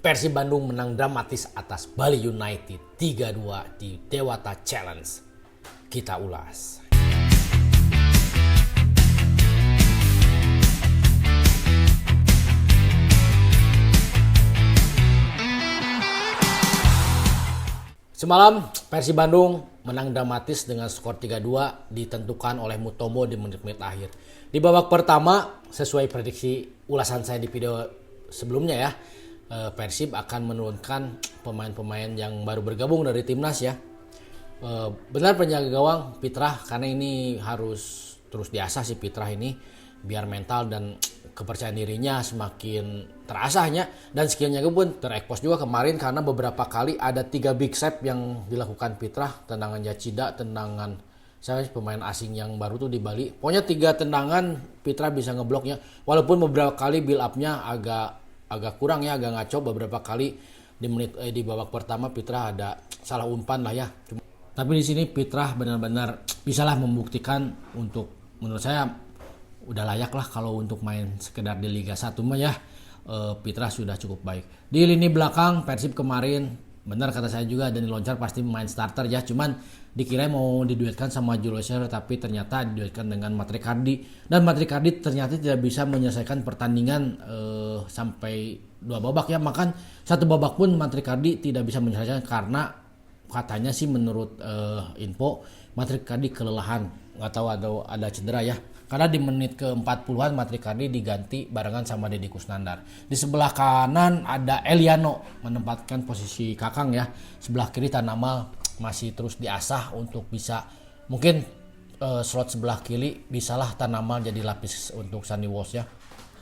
Persib Bandung menang dramatis atas Bali United 3-2 di Dewata Challenge. Kita ulas. Semalam Persib Bandung menang dramatis dengan skor 3-2 ditentukan oleh Mutombo di menit-menit akhir. Di babak pertama, sesuai prediksi ulasan saya di video sebelumnya ya, Persib akan menurunkan pemain-pemain yang baru bergabung dari timnas ya. Benar penjaga gawang Fitrah, karena ini harus terus diasah si Fitrah ini biar mental dan kepercayaan dirinya semakin terasahnya, dan skillnya pun terekspos juga kemarin karena beberapa kali ada 3 big save yang dilakukan Fitrah, tendangan Yacida, tendangan pemain asing yang baru tuh di Bali. Pokoknya 3 tendangan Fitrah bisa ngebloknya, walaupun beberapa kali build up-nya agak kurang ya, agak ngaco beberapa kali di babak pertama. Fitrah ada salah umpan lah ya. Tapi di sini Fitrah benar-benar bisalah membuktikan untuk, menurut saya udah layak lah kalau untuk main sekedar di Liga 1 mah ya. Fitrah sudah cukup baik. Di lini belakang Persib kemarin benar kata saya juga, Dani Loncar pasti main starter ya, cuman dikira mau diduetkan sama Juloser, tapi ternyata diduetkan dengan Matrikardi, dan Matrikardi ternyata tidak bisa menyelesaikan pertandingan sampai 2 babak ya. Makan 1 babak pun Matrikardi tidak bisa menyelesaikan karena katanya sih menurut info Matrikardi kelelahan, nggak tahu ada cedera ya. Karena di menit ke-40-an Matrikardi diganti barengan sama Deddy Kusnandar. Di sebelah kanan ada Eliano menempatkan posisi Kakang ya. Sebelah kiri Tanamal masih terus diasah untuk bisa, mungkin slot sebelah kiri bisalah Tanamal jadi lapis untuk Sandy Walsh ya.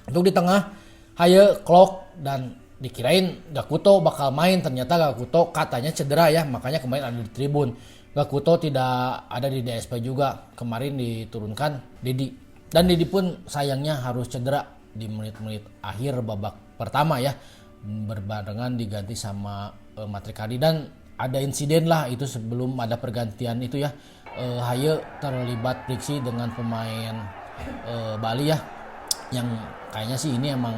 Untuk di tengah Haye, Klok, dan dikirain Gakuto bakal main, ternyata Gakuto katanya cedera ya, makanya kemarin ada di tribun. Gakuto tidak ada di DSP juga, kemarin diturunkan Dedi, dan Dedi pun sayangnya harus cedera di menit-menit akhir babak pertama ya, berbarengan diganti sama Matrikardi. Dan ada insiden lah itu sebelum ada pergantian itu ya, Haye terlibat friksi dengan pemain Bali ya, yang kayaknya sih ini emang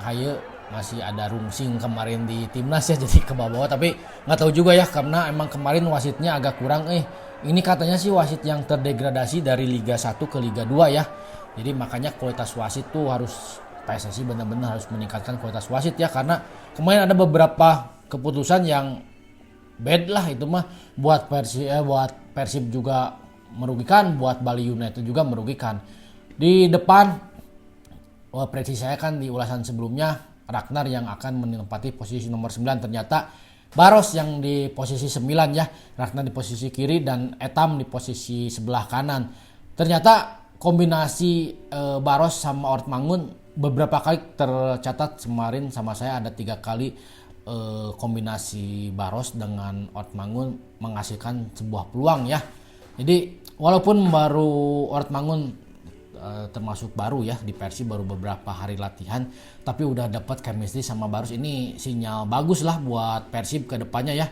Haye masih ada rungsing kemarin di timnas ya, jadi ke bawah. Tapi nggak tahu juga ya, karena emang kemarin wasitnya agak kurang. Ini katanya sih wasit yang terdegradasi dari Liga 1 ke Liga 2 ya. Jadi makanya kualitas wasit tuh harus, PSSI benar-benar harus meningkatkan kualitas wasit ya, karena kemarin ada beberapa keputusan yang bad lah itu mah, buat Persib juga merugikan, buat Bali United juga merugikan. Di depan, prediksi saya kan di ulasan sebelumnya Ragnar yang akan menempati posisi nomor 9, ternyata Baros yang di posisi 9 ya, Ragnar di posisi kiri dan Etam di posisi sebelah kanan. Ternyata kombinasi Baros sama Ortmangun beberapa kali tercatat kemarin sama saya, ada 3 kali kombinasi Baros dengan Ortmangun menghasilkan sebuah peluang ya. Jadi walaupun baru Ortmangun termasuk baru ya di Persib, baru beberapa hari latihan, tapi udah dapat chemistry sama Baros. Ini sinyal bagus lah buat Persib ke depannya ya.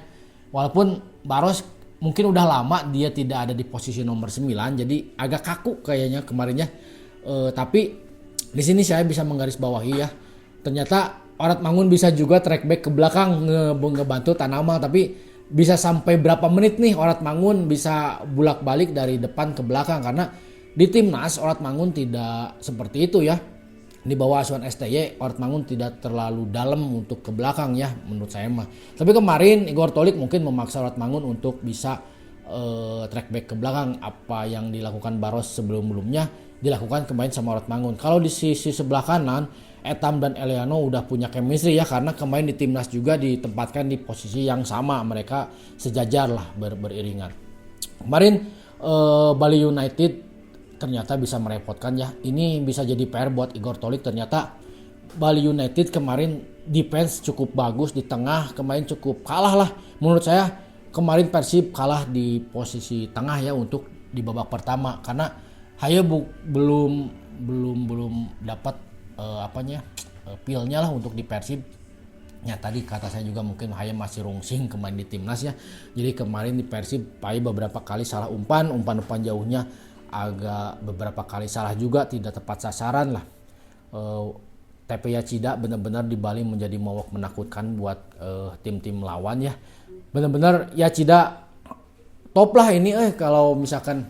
Walaupun Baros mungkin udah lama dia tidak ada di posisi nomor 9, jadi agak kaku kayaknya kemarin ya. Tapi di sini saya bisa menggarisbawahi ya, ternyata Ortmangun bisa juga track back ke belakang ngebantu Tanamal. Tapi bisa sampai berapa menit nih Ortmangun bisa bolak-balik dari depan ke belakang, karena di timnas Ortmangun tidak seperti itu ya. Di bawah asuhan STY Ortmangun tidak terlalu dalam untuk ke belakang ya menurut saya mah. Tapi kemarin Igor Tolik mungkin memaksa Ortmangun untuk bisa track back ke belakang. Apa yang dilakukan Baros sebelum-sebelumnya dilakukan kemarin sama Ortmangun. Kalau di sisi sebelah kanan Etam dan Eliano udah punya chemistry ya, karena kemarin di timnas juga ditempatkan di posisi yang sama, mereka sejajar lah beriringan. Kemarin Bali United ternyata bisa merepotkan ya. Ini bisa jadi PR buat Igor Tolik. Ternyata Bali United kemarin defense cukup bagus, di tengah kemarin cukup kalah lah. Menurut saya kemarin Persib kalah di posisi tengah ya untuk di babak pertama, karena Haye belum dapat feel-nya lah untuk di Persib. Ya tadi kata saya juga mungkin Haye masih rungsing kemarin di timnas ya. Jadi kemarin di Persib Haye beberapa kali salah umpan jauhnya agak beberapa kali salah juga, tidak tepat sasaran lah. TP Yachida benar-benar di Bali menjadi momok menakutkan buat tim-tim lawan ya. Benar-benar Yachida top lah ini kalau misalkan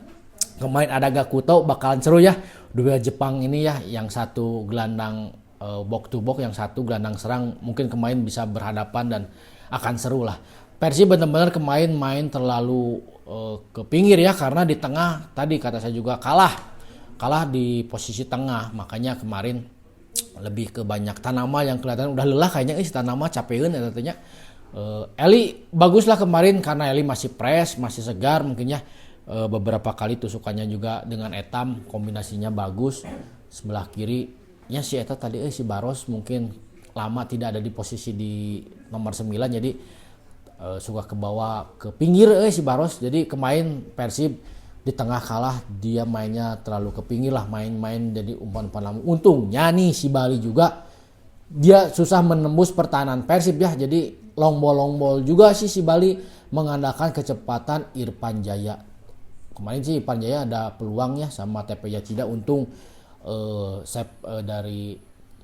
kemarin ada Gakuto bakalan seru ya. Dua Jepang ini ya, yang satu gelandang box to box, yang satu gelandang serang, mungkin kemarin bisa berhadapan dan akan seru lah. Persib benar-benar kemarin main terlalu ke pinggir ya, karena di tengah tadi kata saya juga kalah di posisi tengah, makanya kemarin lebih ke banyak Tanama yang kelihatan udah lelah kayaknya si Tanama capeun ya katanya. Eli bagus lah kemarin karena Eli masih fresh, masih segar mungkin ya. Beberapa kali tusukannya juga dengan Etam kombinasinya bagus. Sebelah kiri nya si Eta tadi si Baros mungkin lama tidak ada di posisi di nomor 9, jadi suka ke bawah ke pinggir si Baros. Jadi kemarin Persib di tengah kalah, dia mainnya terlalu ke pinggir lah, main-main jadi umpan-umpan lama. Untungnya nih si Bali juga dia susah menembus pertahanan Persib ya, jadi long ball juga sih si Bali mengandalkan kecepatan Irfan Jaya. Kemarin sih Irfan Jaya ada peluang ya sama TP Yachida, untung dari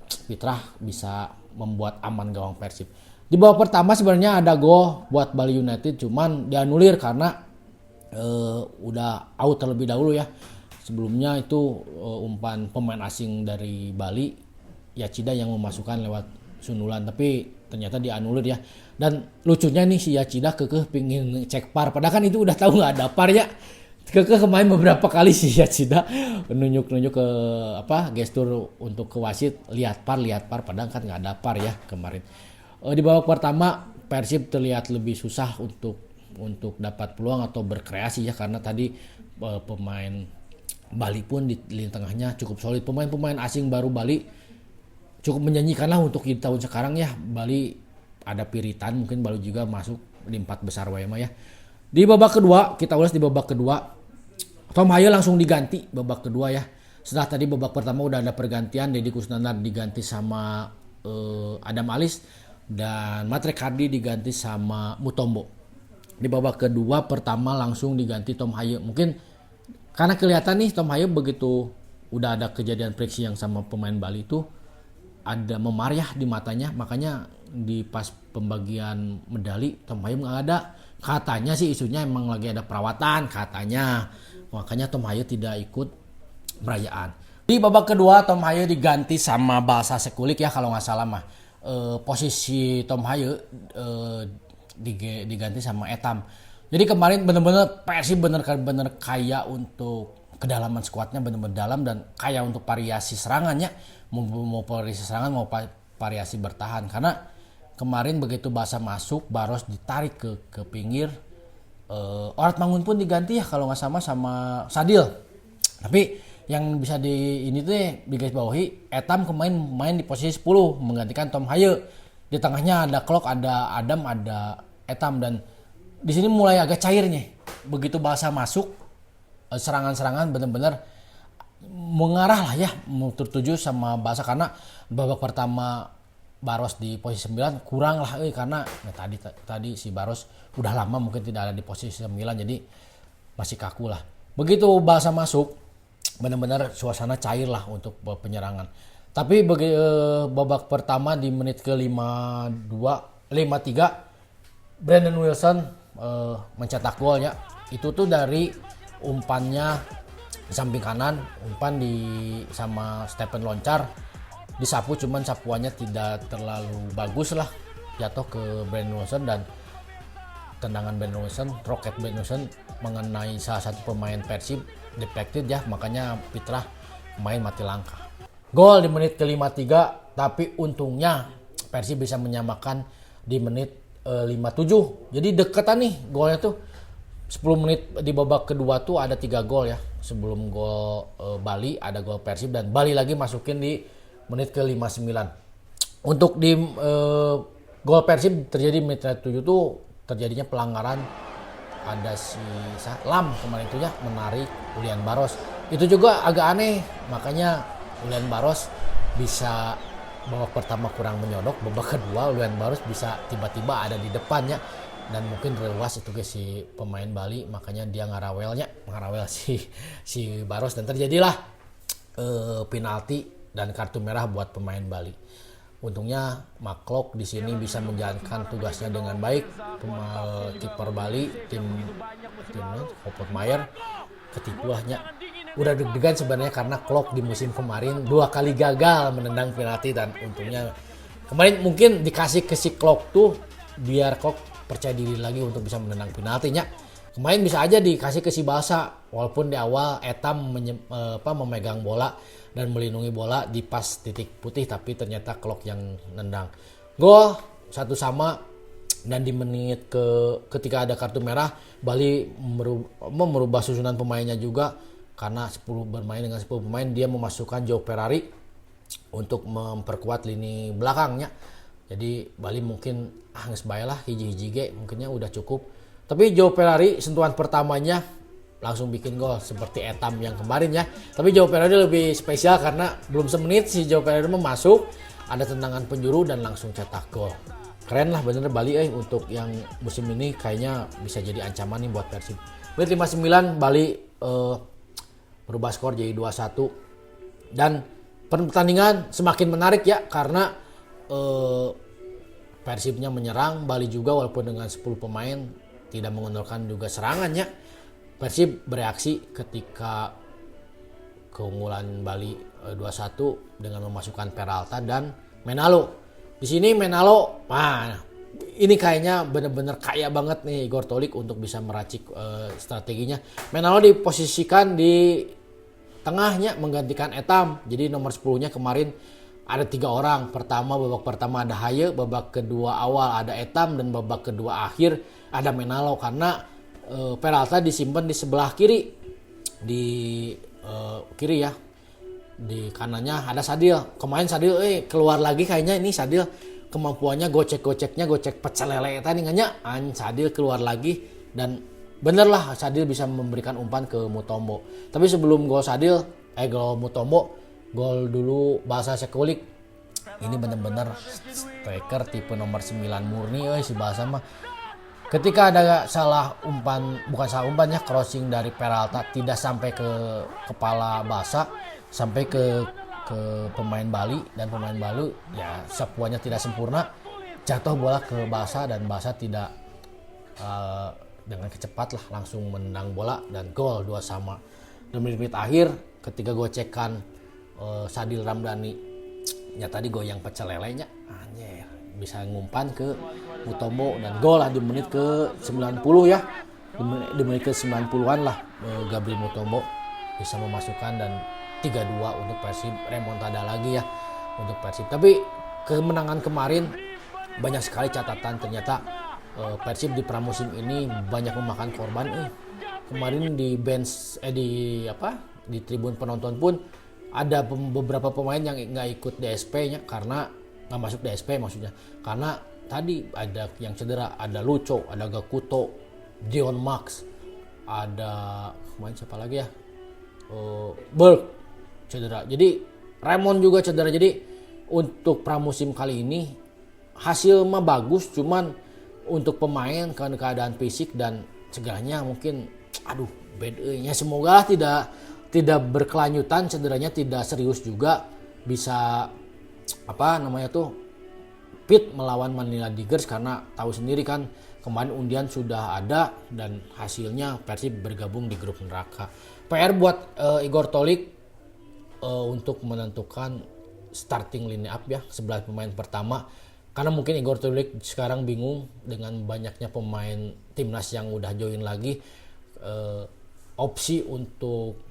Fitrah bisa membuat aman gawang Persib. Di babak pertama sebenarnya ada gol buat Bali United, cuman dianulir karena udah out terlebih dahulu ya. Sebelumnya itu umpan pemain asing dari Bali, Yachida yang memasukkan lewat sundulan, tapi ternyata dianulir ya. Dan lucunya nih si Yachida kekeh pingin cek VAR, padahal kan itu udah tahu nggak ada VAR ya. Kekeh kemarin beberapa kali si Yachida nunjuk ke gestur untuk ke wasit, lihat VAR, padahal kan nggak ada VAR ya kemarin. Di babak pertama Persib terlihat lebih susah untuk dapat peluang atau berkreasi ya, karena tadi pemain Bali pun di lini tengahnya cukup solid. Pemain-pemain asing baru Bali cukup menjanjikan lah untuk di tahun sekarang ya. Bali ada Piritan, mungkin Bali juga masuk di 4 besar WMA ya. Di babak kedua, kita ulas di babak kedua, Tom Haye langsung diganti babak kedua ya. Setelah tadi babak pertama udah ada pergantian, Deddy Kusnandar diganti sama Adam Alis dan Matre Kardi diganti sama Mutombo. Di babak kedua pertama langsung diganti Tom Haye. Mungkin karena kelihatan nih Tom Haye begitu udah ada kejadian friksi yang sama pemain Bali itu ada memariah di matanya, makanya di pas pembagian medali Tom Haye nggak ada. Katanya sih isunya emang lagi ada perawatan katanya, makanya Tom Haye tidak ikut perayaan. Di babak kedua Tom Haye diganti sama Balsa Sekulik ya kalau nggak salah mah. Posisi Tom Haye diganti sama Etam. Jadi kemarin benar-benar Persib benar-benar kaya untuk kedalaman skuadnya, benar-benar dalam dan kaya untuk variasi serangannya, mau variasi serangan mau variasi bertahan, karena kemarin begitu Basa masuk, Baros ditarik ke pinggir, Orat Mangun pun diganti ya kalau nggak sama Sadil. Tapi yang bisa di garis bawahi, Etam kemarin main di posisi 10 menggantikan Tom Haye. Di tengahnya ada Klok, ada Adam, ada Etam, dan di sini mulai agak cairnya. Begitu Balsa masuk, serangan-serangan benar-benar mengarah lah ya, tertuju sama Balsa, karena babak pertama Baros di posisi 9 kurang lah karena tadi si Baros udah lama mungkin tidak ada di posisi 9, jadi masih kaku lah. Begitu Balsa masuk, benar-benar suasana cair lah untuk penyerangan. Tapi babak pertama di menit ke 53 Brandon Wilson mencetak golnya. Itu tuh dari umpannya di samping kanan, umpan sama Stephen Loncar disapu, cuman sapuannya tidak terlalu bagus lah, jatuh ke Brandon Wilson, dan tendangan Brandon Wilson, roket Brandon Wilson mengenai salah satu pemain Persib, deflected ya, makanya Fitrah main mati langkah. Gol di menit ke 53, tapi untungnya Persib bisa menyamakan di menit 57. Jadi deketan nih golnya tuh. 10 menit di babak kedua tuh ada 3 gol ya. Sebelum gol Bali ada gol Persib, dan Bali lagi masukin di menit ke 59. Untuk di gol Persib terjadi menit 7 tuh terjadinya pelanggaran, ada si Lam kemarin itu ya menarik Ulian Baros. Itu juga agak aneh, makanya Ulian Baros bisa babak pertama kurang menyodok, babak kedua Ulian Baros bisa tiba-tiba ada di depannya, dan mungkin rewas itu ke si pemain Bali, makanya dia ngarawel si Baros, dan terjadilah penalti dan kartu merah buat pemain Bali. Untungnya McLeod di sini bisa menjalankan tugasnya dengan baik. Kiper Bali timnya Hopotmeyer ketipu lahnya. Udah deg-degan sebenarnya karena Klok di musim kemarin 2 kali gagal menendang penalti, dan untungnya kemarin mungkin dikasih ke si Klok tuh biar Klok percaya diri lagi untuk bisa menendang penaltinya. Kemarin bisa aja dikasih ke si Basa, walaupun di awal Etam memegang bola dan melindungi bola di pas titik putih, tapi ternyata Klok yang nendang. Gol 1-1, dan di menit ketika ada kartu merah Bali merubah susunan pemainnya juga, karena bermain dengan 10 pemain dia memasukkan Joe Ferrari untuk memperkuat lini belakangnya. Jadi Bali mungkin geus bae lah hiji-hiji ge mungkinnya udah cukup. Tapi Joe Ferrari sentuhan pertamanya langsung bikin gol seperti Etam yang kemarin ya. Tapi Joe Ferrari lebih spesial karena belum semenit si Joe Ferrari masuk, ada tendangan penjuru dan langsung cetak gol. Keren lah bener Bali untuk yang musim ini kayaknya bisa jadi ancaman nih buat Persib. Menit 59 Bali berubah skor jadi 2-1. Dan pertandingan semakin menarik ya karena Persibnya menyerang, Bali juga walaupun dengan 10 pemain tidak mengandalkan juga serangannya. Persib bereaksi ketika keunggulan Bali 2-1 dengan memasukkan Peralta dan Menalo. Di sini Menalo, ini kayaknya benar-benar kaya banget nih Igor Tolik untuk bisa meracik strateginya. Menalo diposisikan di tengahnya menggantikan Etam. Jadi nomor 10-nya kemarin ada 3 orang. Babak pertama ada Haye, babak kedua awal ada Etam, dan babak kedua akhir ada Menalo karena Peralta disimpan di sebelah kiri. Di kiri ya. Di kanannya ada Sadil. Kemarin Sadil keluar lagi kayaknya ini Sadil kemampuannya gocek pecel lele tadi nganya Sadil keluar lagi, dan bener lah Sadil bisa memberikan umpan ke Mutombo. Tapi sebelum gol Mutombo, gol dulu Basa Sekulik. Ini bener-bener striker tipe nomor 9 murni si Basa mah. Ketika ada crossing dari Peralta tidak sampai ke kepala Basa, sampai ke pemain Bali, dan pemain Bali ya sapuannya tidak sempurna, jatuh bola ke Basa dan Basa tidak dengan kecepat lah langsung menendang bola dan gol 2-2. Dan menit akhir ketika gocekan Sadil Ramdhani ya tadi goyang pecel lelenya bisa ngumpan ke Mutombo dan gol lah di menit ke 90 ya. Di menit ke 90-an lah Gabriel Mutombo bisa memasukkan dan 3-2 untuk Persib, remontada lagi ya untuk Persib. Tapi kemenangan kemarin banyak sekali catatan, ternyata Persib di pramusim ini banyak memakan korban. Kemarin di bench di tribun penonton pun ada beberapa pemain yang nggak ikut DSP-nya karena nggak masuk DSP maksudnya, karena tadi ada yang cedera, ada Lucho, ada Gakuto, Dion Max, ada siapa lagi ya, Berg cedera, jadi Raymond juga cedera. Jadi untuk pramusim kali ini hasil mah bagus, cuman untuk pemain kan keadaan fisik dan segalanya mungkin bedanya semoga tidak berkelanjutan, cederanya tidak serius juga, bisa fit melawan Manila Tigers, karena tahu sendiri kan kemarin undian sudah ada dan hasilnya Persib bergabung di grup neraka. PR buat Igor Tolik untuk menentukan starting line up ya 11 pemain pertama, karena mungkin Igor Tolik sekarang bingung dengan banyaknya pemain timnas yang udah join lagi. Opsi untuk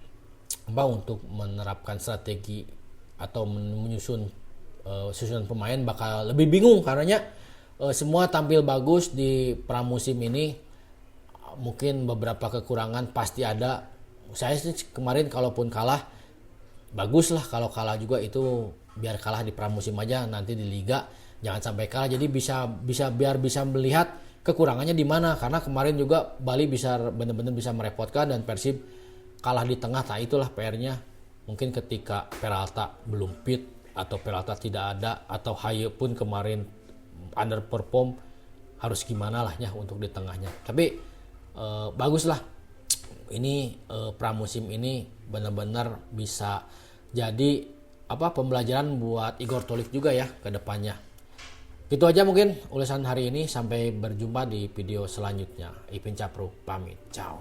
menerapkan strategi atau menyusun susunan pemain bakal lebih bingung, karenanya semua tampil bagus di pramusim ini. Mungkin beberapa kekurangan pasti ada. Saya sih kemarin kalaupun kalah bagus lah, kalau kalah juga itu biar kalah di pramusim aja, nanti di liga jangan sampai kalah. Jadi biar bisa melihat kekurangannya di mana, karena kemarin juga Bali bisa benar-benar bisa merepotkan dan Persib kalah di tengah. Itulah PR-nya. Mungkin ketika Peralta belum fit atau Peralta tidak ada, atau Haye pun kemarin underperform, harus gimana lah ya untuk di tengahnya. Tapi bagus lah ini pramusim ini benar-benar bisa jadi pembelajaran buat Igor Tolik juga ya ke depannya. Itu aja mungkin ulasan hari ini, sampai berjumpa di video selanjutnya. Ipin Capru pamit. Ciao.